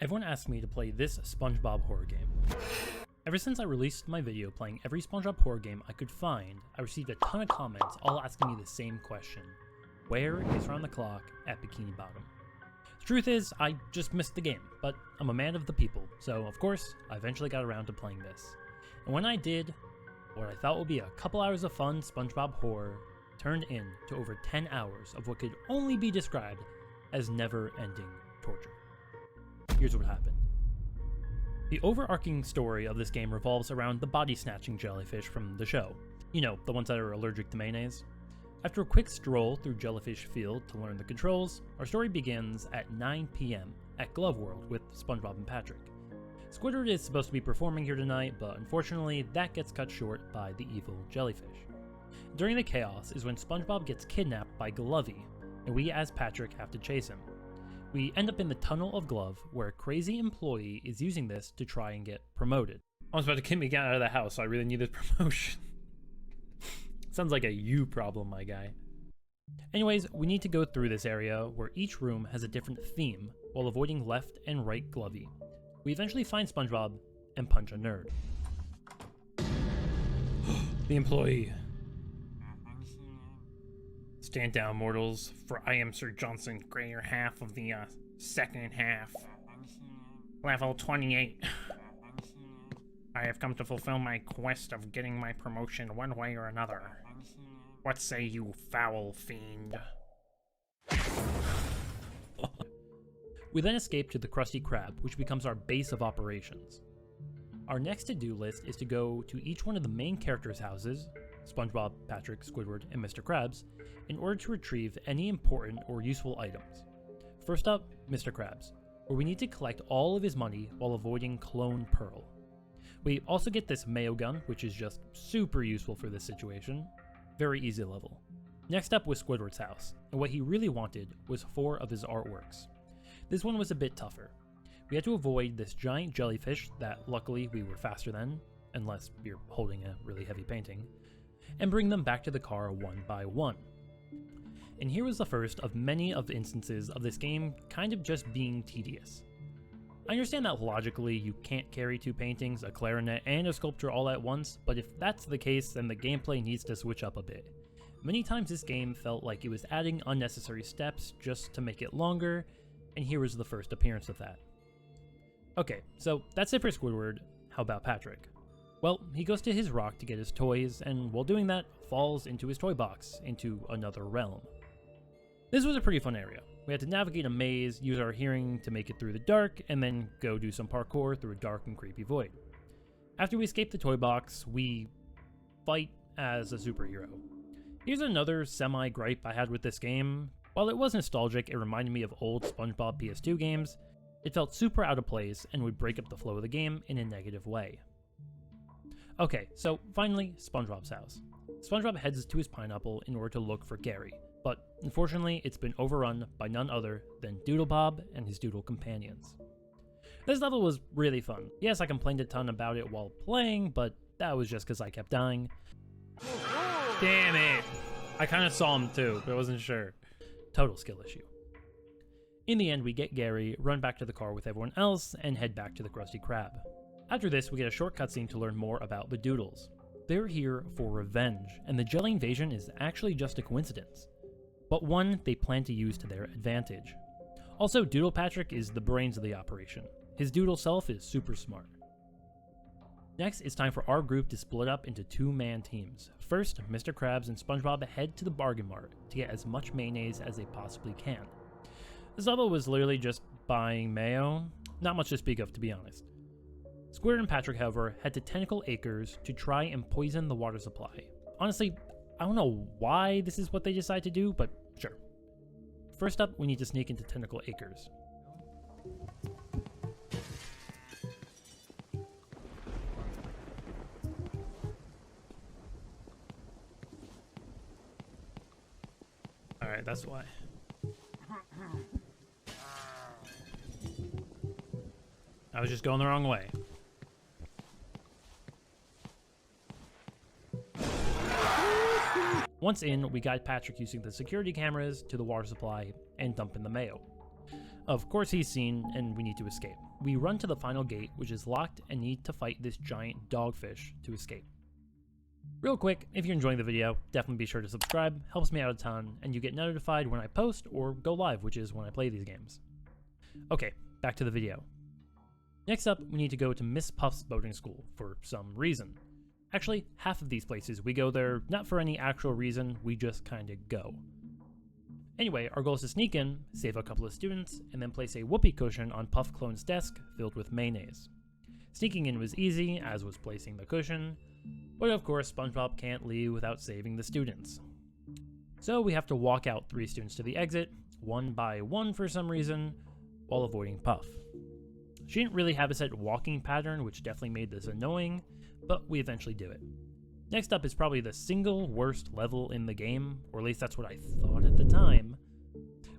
Everyone asked me to play this SpongeBob horror game. Ever since I released my video playing every SpongeBob horror game I could find, I received a ton of comments all asking me the same question. Where is Round the Clock at Bikini Bottom? The truth is, I just missed the game, but I'm a man of the people, so of course, I eventually got around to playing this. And when I did, what I thought would be a couple hours of fun SpongeBob horror turned into over 10 hours of what could only be described as never-ending torture. Here's what happened. The overarching story of this game revolves around the body-snatching jellyfish from the show. You know, the ones that are allergic to mayonnaise. After a quick stroll through Jellyfish Field to learn the controls, our story begins at 9 p.m. at Glove World with SpongeBob and Patrick. Squidward is supposed to be performing here tonight, but unfortunately that gets cut short by the evil jellyfish. During the chaos is when SpongeBob gets kidnapped by Glovey, and we as Patrick have to chase him. We end up in the Tunnel of Glove, where a crazy employee is using this to try and get promoted. I was about to get me out of the house, so I really needed promotion. Sounds like a you problem, my guy. Anyways, we need to go through this area where each room has a different theme, while avoiding left and right Glovey. We eventually find SpongeBob and punch a nerd. The employee. Stand down, mortals, for I am Sir Johnson, greater half of the second half. Level 28. I have come to fulfill my quest of getting my promotion one way or another. What say you, foul fiend? We then escape to the Krusty Krab, which becomes our base of operations. Our next to-do list is to go to each one of the main characters' houses, SpongeBob, Patrick, Squidward, and Mr. Krabs, in order to retrieve any important or useful items. First up, Mr. Krabs, where we need to collect all of his money while avoiding Clone Pearl. We also get this mayo gun, which is just super useful for this situation. Very easy level. Next up was Squidward's house, and what he really wanted was 4 of his artworks. This one was a bit tougher. We had to avoid this giant jellyfish that luckily we were faster than, unless you're holding a really heavy painting, and bring them back to the car one by one. And here was the first of many of instances of this game kind of just being tedious. I understand that logically you can't carry 2 paintings, a clarinet, and a sculpture all at once, but if that's the case, then the gameplay needs to switch up a bit. Many times this game felt like it was adding unnecessary steps just to make it longer, and here was the first appearance of that. Okay, so that's it for Squidward. How about Patrick? Well, he goes to his rock to get his toys, and while doing that, falls into his toy box, into another realm. This was a pretty fun area. We had to navigate a maze, use our hearing to make it through the dark, and then go do some parkour through a dark and creepy void. After we escape the toy box, we fight as a superhero. Here's another semi-gripe I had with this game. While it was nostalgic, it reminded me of old SpongeBob PS2 games. It felt super out of place and would break up the flow of the game in a negative way. Okay, so finally, SpongeBob's house. SpongeBob heads to his pineapple in order to look for Gary, but unfortunately it's been overrun by none other than Doodlebob and his Doodle companions. This level was really fun. Yes, I complained a ton about it while playing, but that was just because I kept dying. Damn it! I kind of saw him too, but I wasn't sure. Total skill issue. In the end, we get Gary, run back to the car with everyone else, and head back to the Krusty Krab. After this, we get a short cutscene to learn more about the Doodles. They're here for revenge, and the jelly invasion is actually just a coincidence, but one they plan to use to their advantage. Also, Doodle Patrick is the brains of the operation. His Doodle self is super smart. Next, it's time for our group to split up into 2-man teams. First, Mr. Krabs and SpongeBob head to the bargain mart to get as much mayonnaise as they possibly can. This level was literally just buying mayo. Not much to speak of, to be honest. Squidward and Patrick, however, head to Tentacle Acres to try and poison the water supply. Honestly, I don't know why this is what they decide to do, but sure. First up, we need to sneak into Tentacle Acres. Alright, that's why. I was just going the wrong way. Once in, we guide Patrick using the security cameras to the water supply and dump in the mayo. Of course he's seen, and we need to escape. We run to the final gate, which is locked, and need to fight this giant dogfish to escape. Real quick, if you're enjoying the video, definitely be sure to subscribe, helps me out a ton, and you get notified when I post or go live, which is when I play these games. Okay, back to the video. Next up, we need to go to Miss Puff's boating school, for some reason. Actually, half of these places, we go there not for any actual reason, we just kinda go. Anyway, our goal is to sneak in, save a couple of students, and then place a whoopee cushion on Puff Clone's desk filled with mayonnaise. Sneaking in was easy, as was placing the cushion, but of course SpongeBob can't leave without saving the students. So we have to walk out 3 students to the exit, one by one for some reason, while avoiding Puff. She didn't really have a set walking pattern, which definitely made this annoying, but we eventually do it. Next up is probably the single worst level in the game, or at least that's what I thought at the time.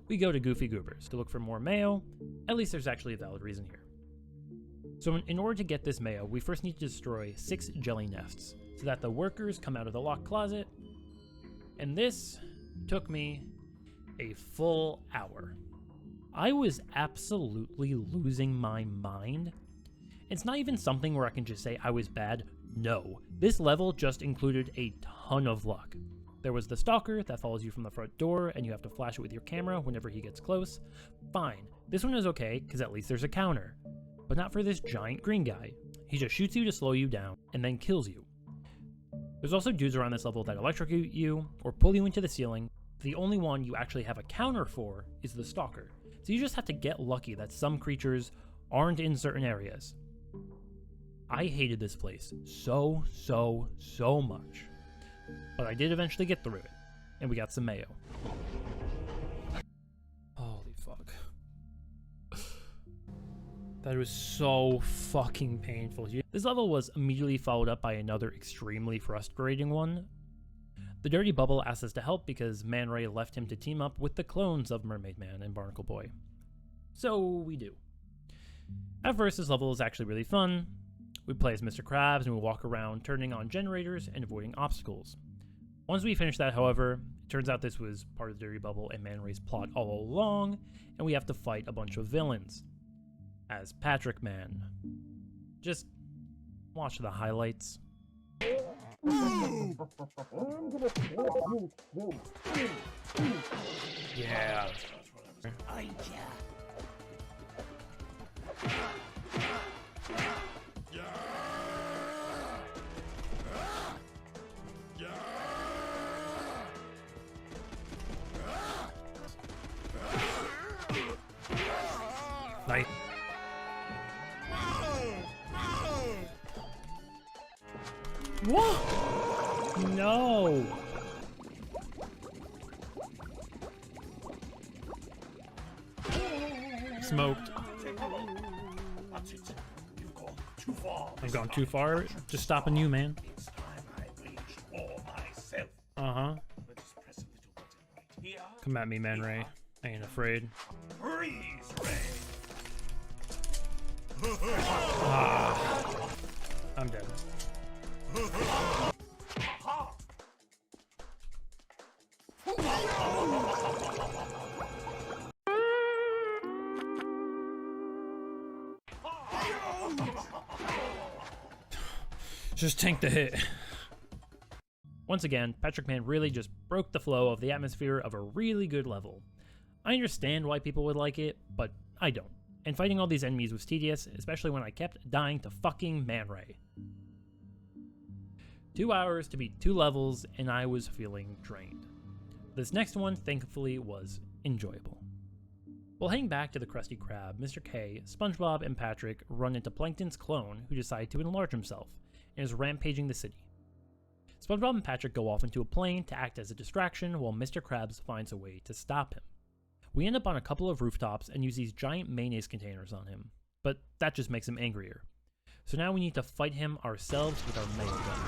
We go to Goofy Goobers to look for more mayo. At least there's actually a valid reason here. So in order to get this mayo, we first need to destroy 6 jelly nests, so that the workers come out of the locked closet, and this took me a full hour. I was absolutely losing my mind. It's not even something where I can just say I was bad. No, this level just included a ton of luck. There was the stalker that follows you from the front door and you have to flash it with your camera whenever he gets close. Fine, this one is okay because at least there's a counter. But not for this giant green guy. He just shoots you to slow you down and then kills you. There's also dudes around this level that electrocute you or pull you into the ceiling. The only one you actually have a counter for is the stalker. So you just have to get lucky that some creatures aren't in certain areas. I hated this place so much. But I did eventually get through it, and we got some mayo. Holy fuck. That was so fucking painful. This level was immediately followed up by another extremely frustrating one. The Dirty Bubble asked us to help because Man Ray left him to team up with the clones of Mermaid Man and Barnacle Boy. So we do. At first, this level is actually really fun. We play as Mr. Krabs and we walk around turning on generators and avoiding obstacles. Once we finish that, however, it turns out this was part of the Dirty Bubble and Man Ray's plot all along, and we have to fight a bunch of villains. As Patrick Man. Just watch the highlights. Yeah. Nice. What? No. Smoked. I've gone too far. Just stopping you, man. Uh-huh. Come at me, Man Ray. I ain't afraid. Ah, I'm dead. Just tank the hit. Once again, Patrick Man really just broke the flow of the atmosphere of a really good level. I understand why people would like it, but I don't. And fighting all these enemies was tedious, especially when I kept dying to fucking Man Ray. 2 hours to beat 2 levels, and I was feeling drained. This next one, thankfully, was enjoyable. While heading back to the Krusty Krab, Mr. K, SpongeBob, and Patrick run into Plankton's clone, who decided to enlarge himself, and is rampaging the city. SpongeBob and Patrick go off into a plane to act as a distraction while Mr. Krabs finds a way to stop him. We end up on a couple of rooftops and use these giant mayonnaise containers on him, but that just makes him angrier. So now we need to fight him ourselves with our mayo gun.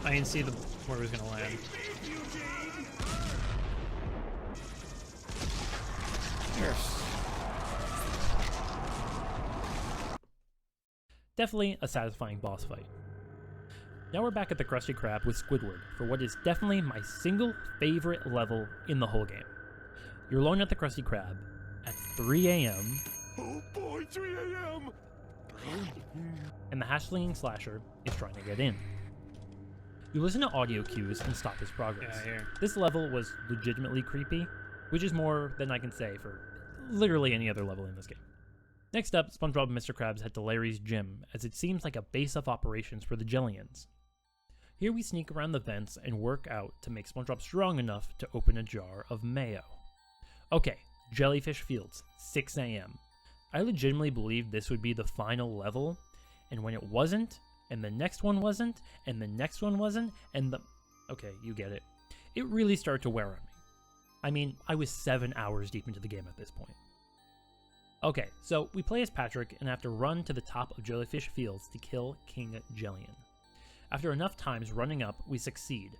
I didn't see where he was gonna land. Yes. Definitely a satisfying boss fight. Now we're back at the Krusty Krab with Squidward for what is definitely my single favorite level in the whole game. You're alone at the Krusty Krab at 3 a.m. Oh boy, 3 a.m. and the hash-slinging slasher is trying to get in. You listen to audio cues and stop his progress. Yeah, here. This level was legitimately creepy, which is more than I can say for literally any other level in this game. Next up, SpongeBob and Mr. Krabs head to Larry's gym, as it seems like a base of operations for the Jellians. Here we sneak around the vents and work out to make SpongeBob strong enough to open a jar of mayo. Okay, Jellyfish Fields, 6 a.m. I legitimately believed this would be the final level, and when it wasn't, and the next one wasn't, and the next one wasn't, and the... Okay, you get it. It really started to wear on me. I mean, I was 7 hours deep into the game at this point. Okay, so we play as Patrick and have to run to the top of Jellyfish Fields to kill King Jellian. After enough times running up, we succeed,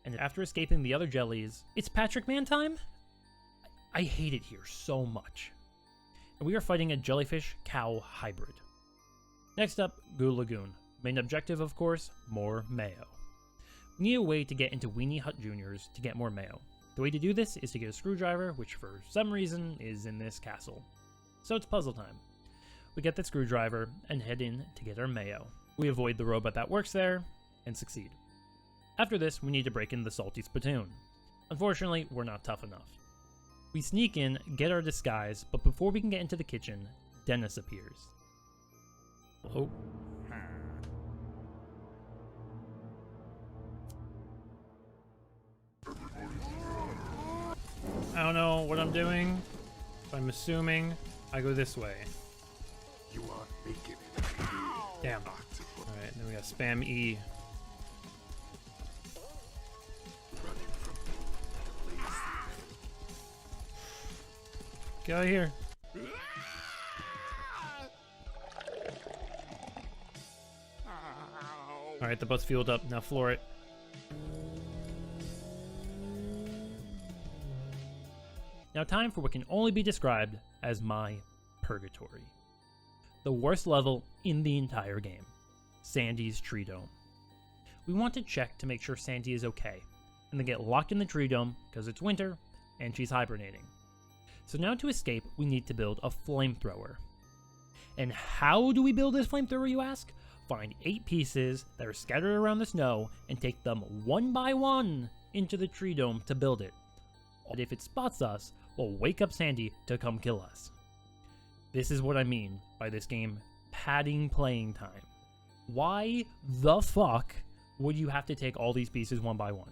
and after escaping the other jellies, it's Patrick Man time? I hate it here so much. And we are fighting a jellyfish cow hybrid. Next up, Goo Lagoon. Main objective, of course, more mayo. We need a way to get into Weenie Hut Jr.'s to get more mayo. The way to do this is to get a screwdriver, which for some reason is in this castle. So it's puzzle time. We get the screwdriver and head in to get our mayo. We avoid the robot that works there, and succeed. After this, we need to break into the salty Spitoon. Unfortunately, we're not tough enough. We sneak in, get our disguise, but before we can get into the kitchen, Dennis appears. Oh. I don't know what I'm doing, but I'm assuming I go this way. You are making Damn. Alright, then we got spam E. Get out of here. Alright, the boat's fueled up. Now floor it. Now time for what can only be described as my purgatory. The worst level in the entire game. Sandy's tree dome. We want to check to make sure Sandy is okay, and then get locked in the tree dome because it's winter and she's hibernating. So now to escape, we need to build a flamethrower. And how do we build this flamethrower, you ask? Find 8 pieces that are scattered around the snow and take them one by one into the tree dome to build it. And if it spots us, we'll wake up Sandy to come kill us. This is what I mean by this game padding playing time. Why the fuck would you have to take all these pieces one by one?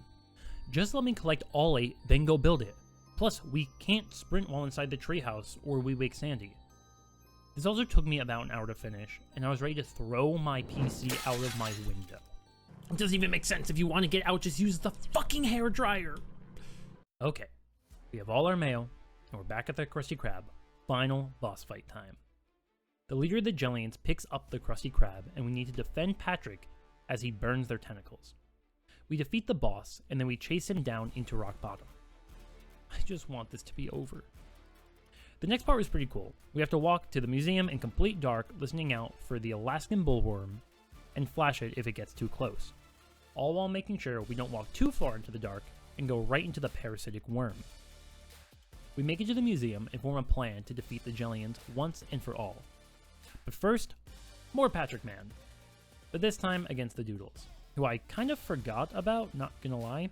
Just let me collect all 8, then go build it. Plus, we can't sprint while inside the treehouse or we wake Sandy. This also took me about an hour to finish, and I was ready to throw my PC out of my window. It doesn't even make sense. If you want to get out, just use the fucking hairdryer. Okay, we have all our mayo, and we're back at the Krusty Krab. Final boss fight time. The leader of the Jellians picks up the Krusty Krab, and we need to defend Patrick as he burns their tentacles. We defeat the boss, and then we chase him down into rock bottom. I just want this to be over. The next part was pretty cool. We have to walk to the museum in complete dark, listening out for the Alaskan bullworm, and flash it if it gets too close. All while making sure we don't walk too far into the dark and go right into the parasitic worm. We make it to the museum and form a plan to defeat the Jellians once and for all. But first, more Patrick Man. But this time against the Doodles, who I kind of forgot about, not gonna lie.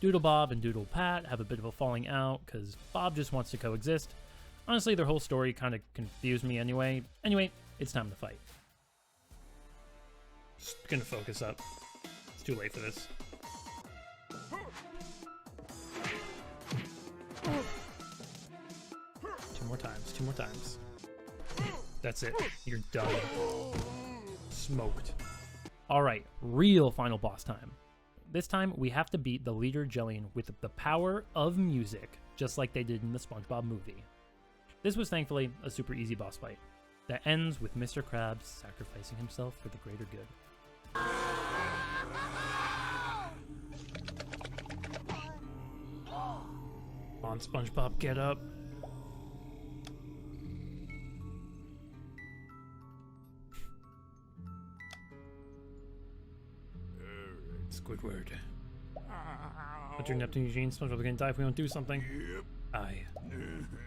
Doodle Bob and Doodle Pat have a bit of a falling out because Bob just wants to coexist. Honestly, their whole story kind of confused me anyway. Anyway, it's time to fight. Just gonna focus up. It's too late for this. Two more times. That's it. You're done. Smoked. Alright, real final boss time. This time, we have to beat the leader Jellian with the power of music, just like they did in the SpongeBob movie. This was thankfully a super easy boss fight, that ends with Mr. Krabs sacrificing himself for the greater good. Come on, SpongeBob, get up. What's your Neptune, Eugene? SpongeBob's gonna die if we don't do something. Aye.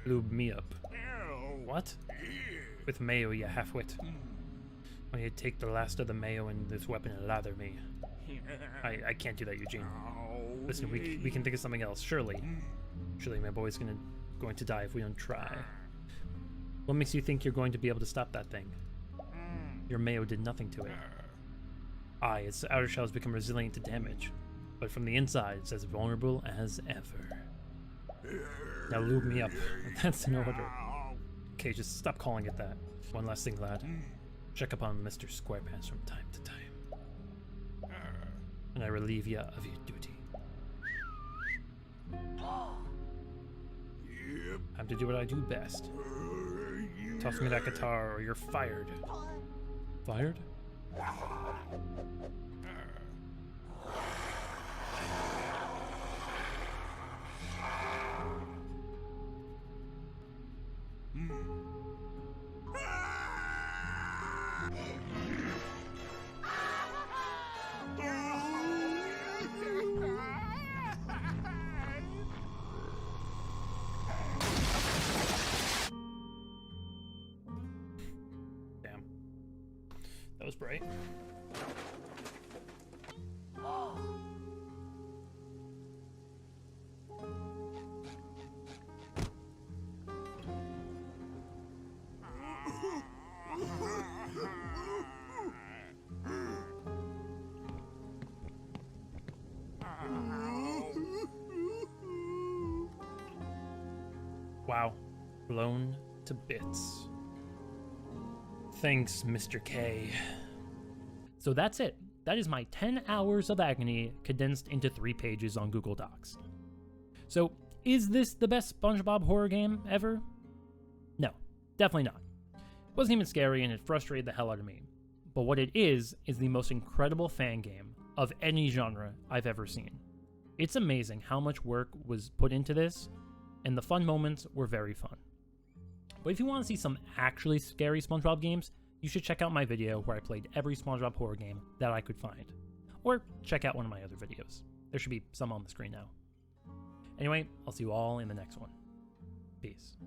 Lube me up. What? With mayo, you half-wit. When you take the last of the mayo in this weapon and lather me. I can't do that, Eugene. Listen, we can think of something else. Surely my boy's going to die if we don't try. What makes you think you're going to be able to stop that thing? Your mayo did nothing to it. Aye, its outer shell has become resilient to damage, but from the inside it's as vulnerable as ever. Now lube me up. That's an order. Okay, just stop calling it that. One last thing, lad. Check up on Mr. Squarepants from time to time. And I relieve ya of your duty. Time to do what I do best. Toss me that guitar or you're fired. Fired? Damn. That was bright. Wow. Blown to bits. Thanks, Mr. K. So that's it. That is my 10 hours of agony condensed into 3 pages on Google Docs. So, is this the best SpongeBob horror game ever? No, definitely not. It wasn't even scary and it frustrated the hell out of me. But what it is the most incredible fan game of any genre I've ever seen. It's amazing how much work was put into this, and the fun moments were very fun. But if you want to see some actually scary SpongeBob games, you should check out my video where I played every SpongeBob horror game that I could find. Or check out one of my other videos. There should be some on the screen now. Anyway, I'll see you all in the next one. Peace.